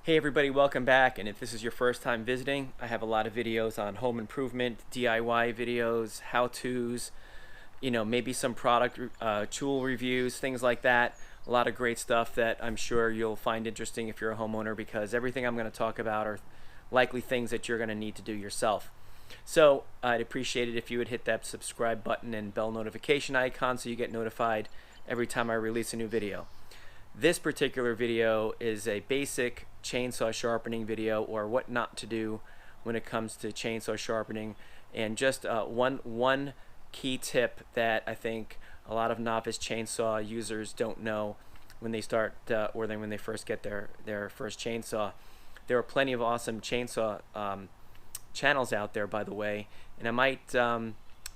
Hey everybody, welcome back. And if this is your first time visiting, I have a lot of videos on home improvement, DIY videos, how-tos, maybe some product tool reviews, things like that. A lot of great stuff that I'm sure you'll find interesting if you're a homeowner, because everything I'm going to talk about are likely things that you're going to need to do yourself. So I'd appreciate it if you would hit that subscribe button and bell notification icon so you get notified every time I release a new video. This particular video is a basic chainsaw sharpening video, or what not to do when it comes to chainsaw sharpening, and just one key tip that I think a lot of novice chainsaw users don't know when they start or then when they first get their first chainsaw. There are plenty of awesome chainsaw channels out there, by the way, and I might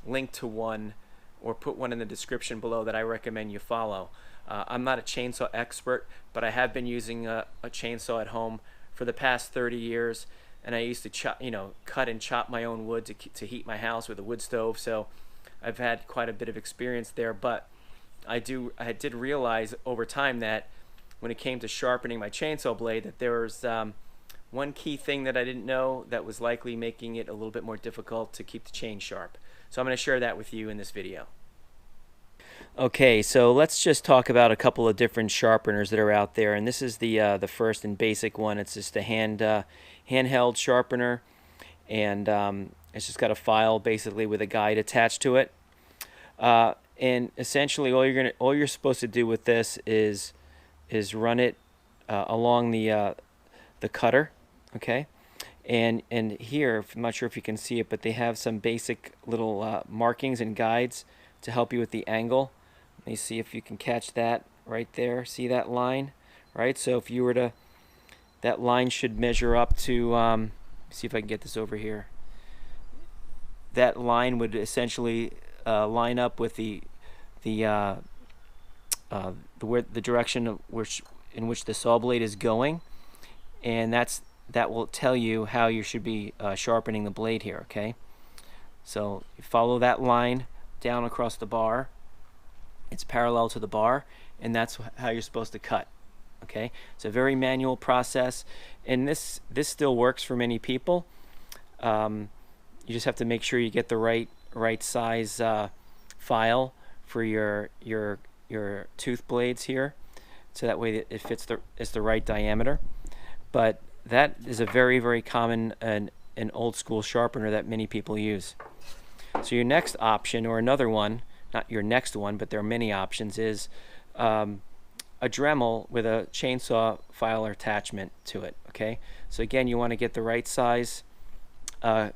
link to one or put one in the description below that I recommend you follow. I'm not a chainsaw expert, but I have been using a chainsaw at home for the past 30 years, and I used to cut and chop my own wood to heat my house with a wood stove, so I've had quite a bit of experience there. But I did realize over time that when it came to sharpening my chainsaw blade, that there was one key thing that I didn't know that was likely making it a little bit more difficult to keep the chain sharp. So I'm going to share that with you in this video. Okay, so let's just talk about a couple of different sharpeners that are out there, and this is the first and basic one. It's just a handheld sharpener, and it's just got a file basically with a guide attached to it. And essentially, all you're supposed to do with this is run it along the cutter, okay? And here, I'm not sure if you can see it, but they have some basic little markings and guides to help you with the angle. Let me see if you can catch that right there. See that line? Right? So if you were to, that line should measure up to, see if I can get this over here. That line would essentially line up with the direction of in which the saw blade is going, and that will tell you how you should be sharpening the blade here. Okay, so you follow that line down across the bar. It's parallel to the bar, and that's how you're supposed to cut. Okay, it's a very manual process, and this still works for many people. You just have to make sure you get the right size file for your tooth blades here, so that way it fits it's the right diameter. But that is a very common and an old school sharpener that many people use. So your next option, or another one, not your next one, but there are many options, is a Dremel with a chainsaw file or attachment to it. Okay, so again, you want to get the right size file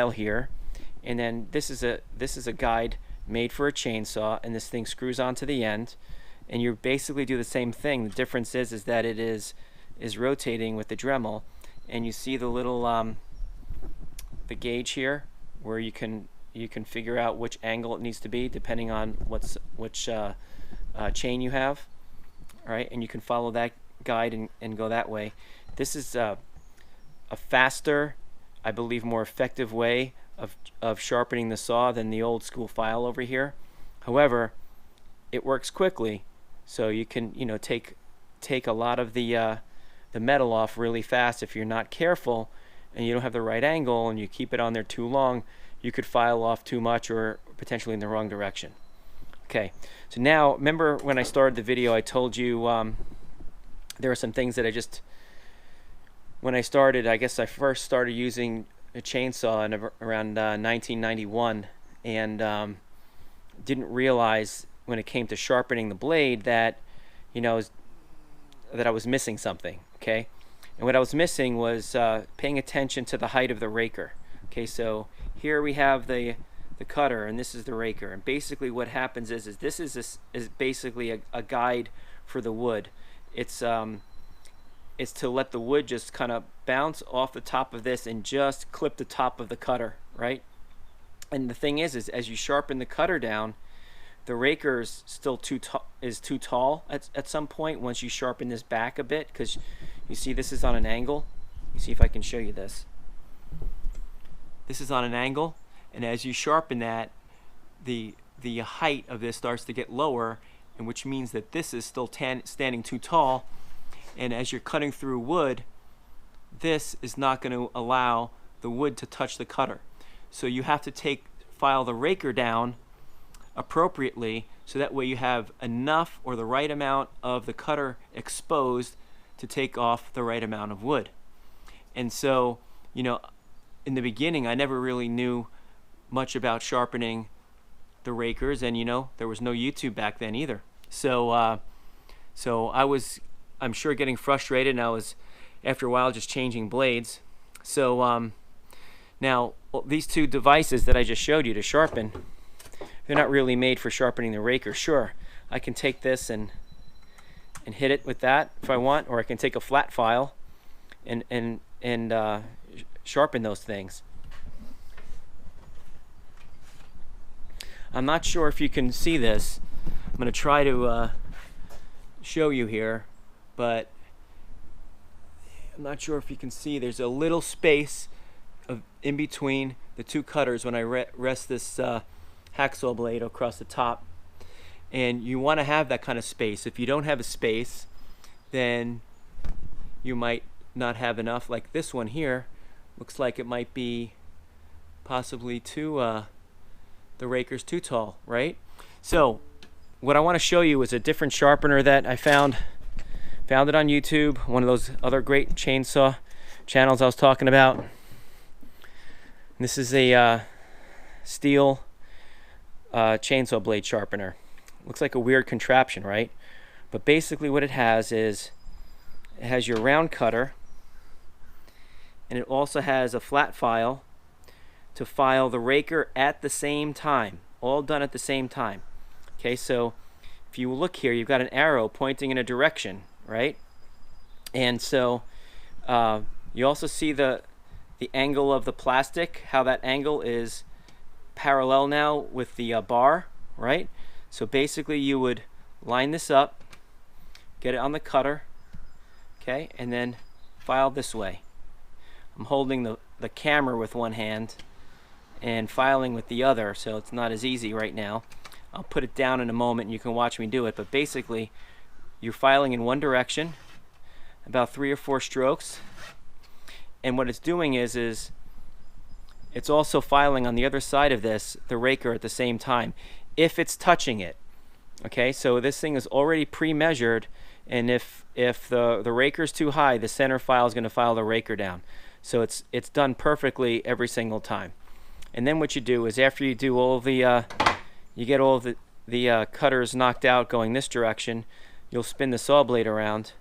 here, and then this is a guide made for a chainsaw, and this thing screws onto the end, and you basically do the same thing. The difference is that it is rotating with the Dremel, and you see the little the gauge here, where you can figure out which angle it needs to be depending on which chain you have. All right, and you can follow that guide and go that way. This is a faster, I believe, more effective way of sharpening the saw than the old school file over here. However, it works quickly, so you can take a lot of the metal off really fast. If you're not careful and you don't have the right angle and you keep it on there too long, you could file off too much or potentially in the wrong direction. Okay, so now remember when I started the video, I told you there are some things that when I started, I guess I first started using a chainsaw in around 1991, and didn't realize when it came to sharpening the blade that that I was missing something. Okay, and what I was missing was paying attention to the height of the raker. Okay, so here we have the cutter, and this is the raker, and basically what happens is this is basically a guide for the wood. It's to let the wood just kind of bounce off the top of this and just clip the top of the cutter, right? And the thing is as you sharpen the cutter down, the raker is still too tall at some point once you sharpen this back a bit, because you see this is on an angle. You see if I can show you this. This is on an angle, and as you sharpen that, the height of this starts to get lower, and which means that this is still standing too tall, And as you're cutting through wood, this is not going to allow the wood to touch the cutter. So you have to file the raker down appropriately, so that way you have enough or the right amount of the cutter exposed to take off the right amount of wood. And so, you know, in the beginning I never really knew much about sharpening the rakers, and you know, there was no YouTube back then either. So I was, I'm sure, getting frustrated, and I was after a while just changing blades. So now these two devices that I just showed you to sharpen, they're not really made for sharpening the raker. Sure, I can take this and hit it with that if I want, or I can take a flat file and sharpen those things. I'm not sure if you can see this. I'm going to try to show you here, but I'm not sure if you can see. There's a little space in between the two cutters when I rest this hacksaw blade across the top, and you want to have that kind of space. If you don't have a space, then you might not have enough. Like this one here looks like it might be possibly the raker's too tall, right? So what I want to show you is a different sharpener that I found it on YouTube, one of those other great chainsaw channels I was talking about. This is a steel chainsaw blade sharpener. Looks like a weird contraption, right? But basically what it has is, it has your round cutter, and it also has a flat file to file the raker at the same time, all done at the same time. Okay, so if you look here, you've got an arrow pointing in a direction, right? And so you also see the angle of the plastic, how that angle is parallel now with the bar, right? So basically you would line this up, get it on the cutter, okay, and then file this way. I'm holding the camera with one hand and filing with the other, so it's not as easy right now. I'll put it down in a moment and you can watch me do it, but basically you're filing in one direction, about 3 or 4 strokes, and what it's doing is it's also filing on the other side of this, the raker, at the same time, if it's touching it. Okay, so this thing is already pre-measured, and if the raker's too high, the center file is going to file the raker down. So it's done perfectly every single time. And then what you do is, after you do all the you get all of the cutters knocked out going this direction, you'll spin the saw blade around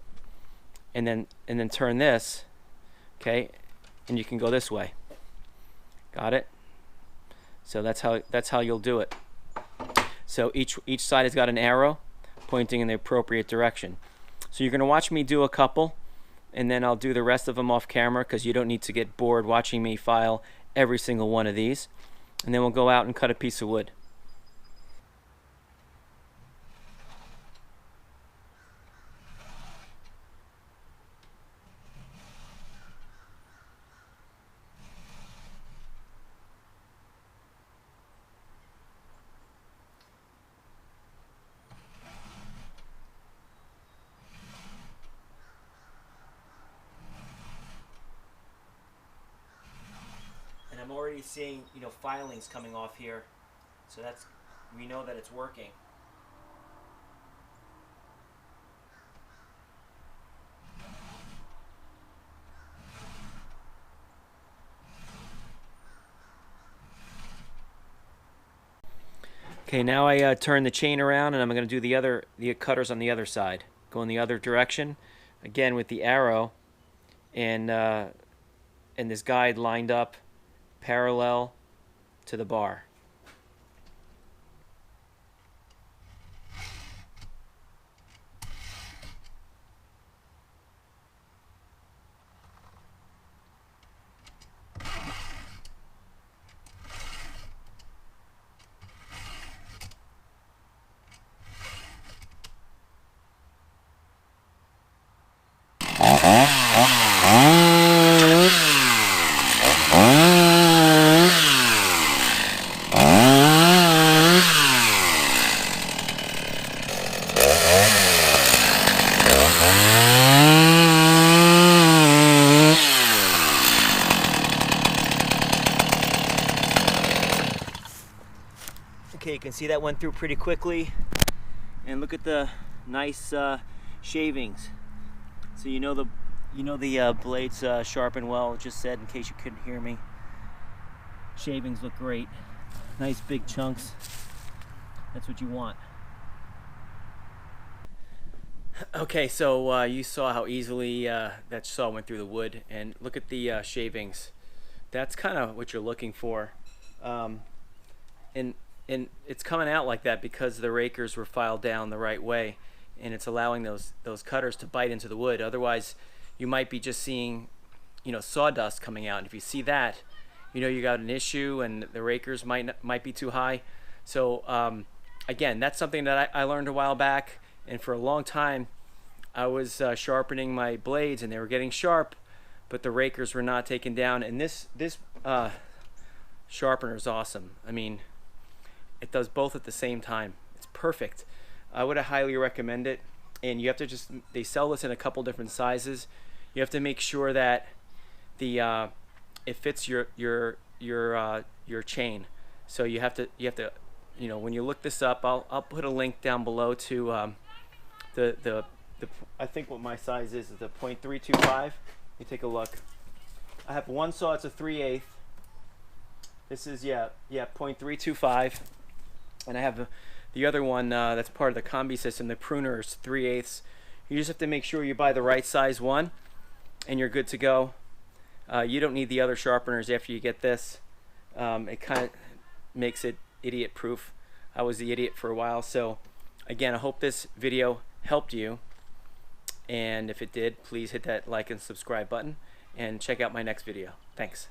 and then turn this, okay, and you can go this way. Got it? So that's how you'll do it. So each side has got an arrow pointing in the appropriate direction. So you're going to watch me do a couple, and then I'll do the rest of them off camera, because you don't need to get bored watching me file every single one of these. And then we'll go out and cut a piece of wood. I'm already seeing, you know, filings coming off here, so we know that it's working. Okay, now I turn the chain around, and I'm going to do the cutters on the other side. Go in the other direction, again with the arrow, and this guide lined up parallel to the bar. can see that went through pretty quickly. And look at the nice shavings. So you know the blades sharpen well. Just said in case you couldn't hear me. Shavings look great. Nice big chunks. That's what you want. Okay, so you saw how easily that saw went through the wood, and look at the shavings. That's kind of what you're looking for, and it's coming out like that because the rakers were filed down the right way, and it's allowing those cutters to bite into the wood. Otherwise, you might be just seeing, you know, sawdust coming out. And if you see that, you know you got an issue, and the rakers might be too high. So again, that's something that I learned a while back, and for a long time I was sharpening my blades and they were getting sharp, but the rakers were not taken down. And this sharpener is awesome. I mean, it does both at the same time. It's perfect. I would highly recommend it. And you have to they sell this in a couple different sizes. You have to make sure that it fits your chain. So you have to you know, when you look this up, I'll put a link down below to the I think what my size is the .325. You take a look. I have one saw, it's a 3/8. This is .325, and I have the other one that's part of the combi system. The pruner is 3/8. You just have to make sure you buy the right size one, and you're good to go. You don't need the other sharpeners after you get this. It kind of makes it idiot proof. I was the idiot for a while. So again, I hope this video helped you, and if it did, please hit that like and subscribe button and check out my next video. Thanks.